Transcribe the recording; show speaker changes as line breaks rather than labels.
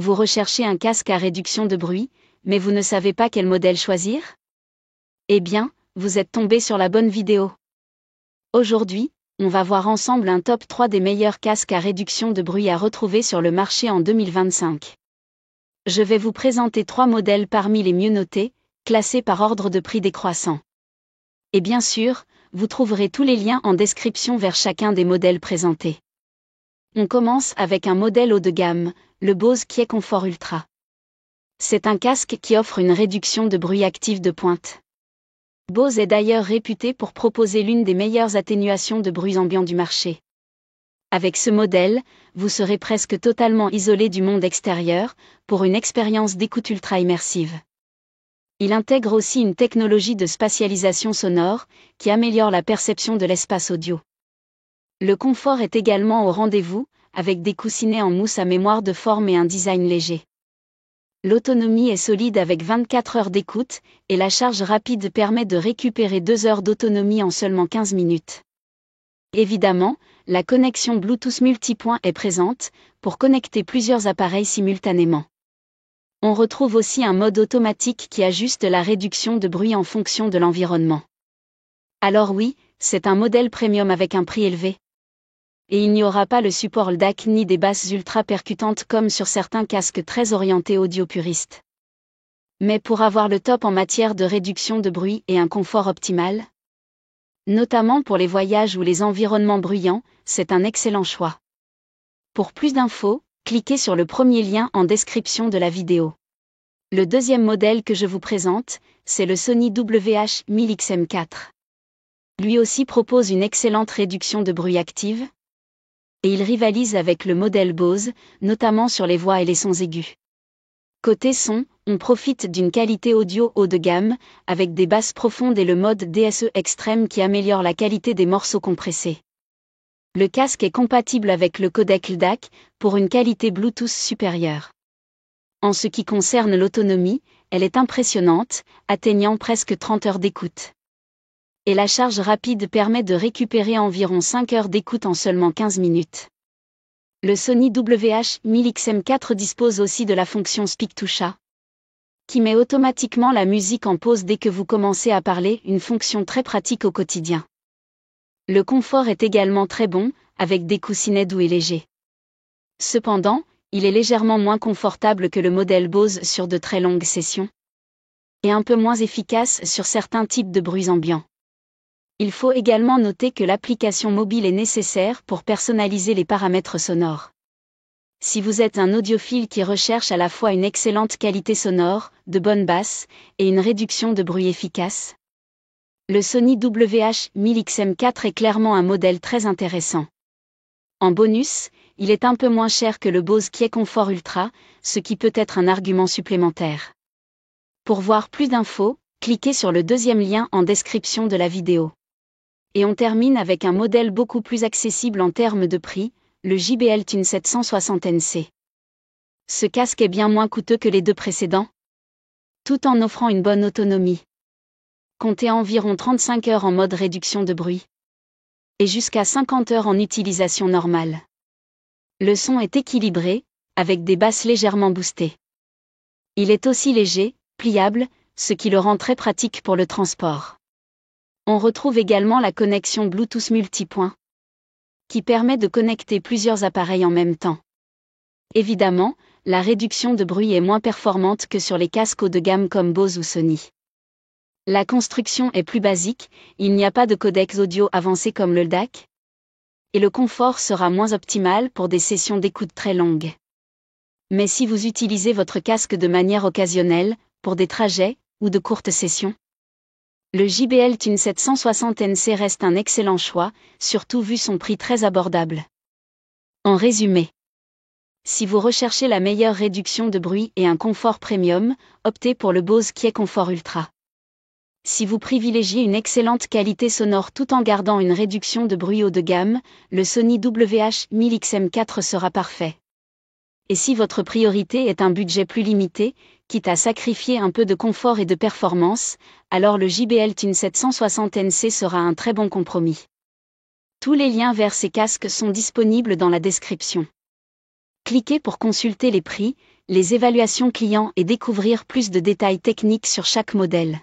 Vous recherchez un casque à réduction de bruit, mais vous ne savez pas quel modèle choisir? Eh bien, vous êtes tombé sur la bonne vidéo. Aujourd'hui, on va voir ensemble un top 3 des meilleurs casques à réduction de bruit à retrouver sur le marché en 2025. Je vais vous présenter 3 modèles parmi les mieux notés, classés par ordre de prix décroissant. Et bien sûr, vous trouverez tous les liens en description vers chacun des modèles présentés. On commence avec un modèle haut de gamme, le Bose QuietComfort Ultra. C'est un casque qui offre une réduction de bruit active de pointe. Bose est d'ailleurs réputé pour proposer l'une des meilleures atténuations de bruits ambiants du marché. Avec ce modèle, vous serez presque totalement isolé du monde extérieur, pour une expérience d'écoute ultra immersive. Il intègre aussi une technologie de spatialisation sonore, qui améliore la perception de l'espace audio. Le confort est également au rendez-vous, avec des coussinets en mousse à mémoire de forme et un design léger. L'autonomie est solide avec 24 heures d'écoute, et la charge rapide permet de récupérer 2 heures d'autonomie en seulement 15 minutes. Évidemment, la connexion Bluetooth multipoint est présente, pour connecter plusieurs appareils simultanément. On retrouve aussi un mode automatique qui ajuste la réduction de bruit en fonction de l'environnement. Alors oui, c'est un modèle premium avec un prix élevé. Et il n'y aura pas le support LDAC ni des basses ultra percutantes comme sur certains casques très orientés audio puristes. Mais pour avoir le top en matière de réduction de bruit et un confort optimal, notamment pour les voyages ou les environnements bruyants, c'est un excellent choix. Pour plus d'infos, cliquez sur le premier lien en description de la vidéo. Le deuxième modèle que je vous présente, c'est le Sony WH-1000XM4. Lui aussi propose une excellente réduction de bruit active, et il rivalise avec le modèle Bose, notamment sur les voix et les sons aigus. Côté son, on profite d'une qualité audio haut de gamme, avec des basses profondes et le mode DSE extrême qui améliore la qualité des morceaux compressés. Le casque est compatible avec le codec LDAC, pour une qualité Bluetooth supérieure. En ce qui concerne l'autonomie, elle est impressionnante, atteignant presque 30 heures d'écoute. Et la charge rapide permet de récupérer environ 5 heures d'écoute en seulement 15 minutes. Le Sony WH-1000XM4 dispose aussi de la fonction Speak to Chat, qui met automatiquement la musique en pause dès que vous commencez à parler, une fonction très pratique au quotidien. Le confort est également très bon, avec des coussinets doux et légers. Cependant, il est légèrement moins confortable que le modèle Bose sur de très longues sessions, et un peu moins efficace sur certains types de bruits ambiants. Il faut également noter que l'application mobile est nécessaire pour personnaliser les paramètres sonores. Si vous êtes un audiophile qui recherche à la fois une excellente qualité sonore, de bonnes basses, et une réduction de bruit efficace, le Sony WH-1000XM4 est clairement un modèle très intéressant. En bonus, il est un peu moins cher que le Bose QuietComfort Ultra, ce qui peut être un argument supplémentaire. Pour voir plus d'infos, cliquez sur le deuxième lien en description de la vidéo. Et on termine avec un modèle beaucoup plus accessible en termes de prix, le JBL Tune 760NC. Ce casque est bien moins coûteux que les deux précédents, tout en offrant une bonne autonomie. Comptez environ 35 heures en mode réduction de bruit, et jusqu'à 50 heures en utilisation normale. Le son est équilibré, avec des basses légèrement boostées. Il est aussi léger, pliable, ce qui le rend très pratique pour le transport. On retrouve également la connexion Bluetooth multipoint, qui permet de connecter plusieurs appareils en même temps. Évidemment, la réduction de bruit est moins performante que sur les casques haut de gamme comme Bose ou Sony. La construction est plus basique, il n'y a pas de codec audio avancé comme le LDAC, et le confort sera moins optimal pour des sessions d'écoute très longues. Mais si vous utilisez votre casque de manière occasionnelle, pour des trajets, ou de courtes sessions, le JBL Tune 760NC reste un excellent choix, surtout vu son prix très abordable. En résumé, si vous recherchez la meilleure réduction de bruit et un confort premium, optez pour le Bose QuietComfort Ultra. Si vous privilégiez une excellente qualité sonore tout en gardant une réduction de bruit haut de gamme, le Sony WH-1000XM4 sera parfait. Et si votre priorité est un budget plus limité, quitte à sacrifier un peu de confort et de performance, alors le JBL Tune 760NC sera un très bon compromis. Tous les liens vers ces casques sont disponibles dans la description. Cliquez pour consulter les prix, les évaluations clients et découvrir plus de détails techniques sur chaque modèle.